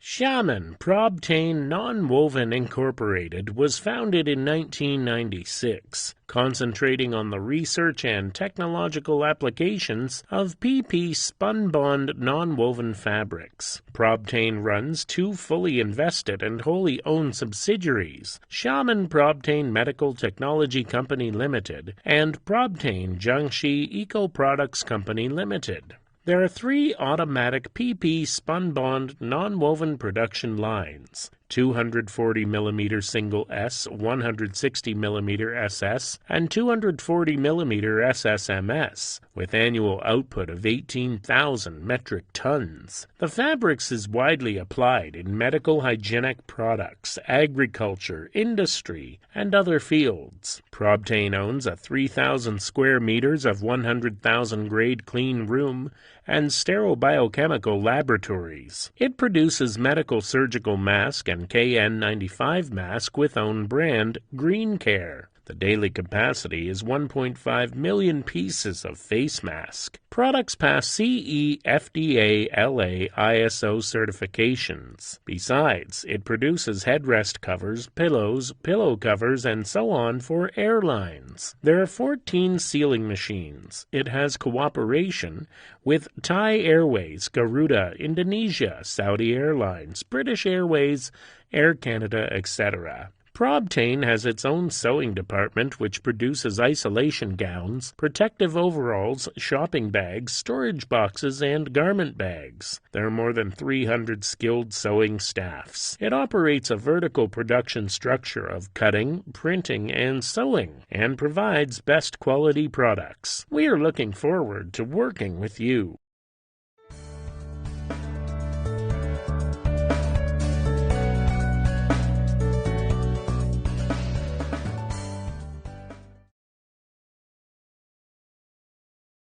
Xiamen Probtain Nonwoven Incorporated was founded in 1996, concentrating on the research and technological applications of PP spun-bond nonwoven fabrics. Probtain runs two fully invested and wholly owned subsidiaries, Xiamen Probtain Medical Technology Company Limited and Probtain Jiangxi Eco Products Company Limited. There are three automatic PP spun-bond nonwoven production lines: 240mm single S, 160mm SS, and 240mm SSMS, with annual output of 18,000 metric tons. The fabrics is widely applied in medical hygienic products, agriculture, industry, and other fields. Probtain owns a 3,000 square meters of 100,000 grade clean room and sterile biochemical laboratories. It produces medical surgical mask and KN95 mask with own brand Green Care. The daily capacity is 1.5 million pieces of face mask. Products pass CE, FDA, LA, ISO certifications. Besides, it produces headrest covers, pillows, pillow covers, and so on for airlines. There are 14 sealing machines. It has cooperation with Thai Airways, Garuda, Indonesia, Saudi Airlines, British Airways, Air Canada, etc. Probtain has its own sewing department which produces isolation gowns, protective overalls, shopping bags, storage boxes, and garment bags. There are more than 300 skilled sewing staffs. It operates a vertical production structure of cutting, printing, and sewing, and provides best quality products. We are looking forward to working with you.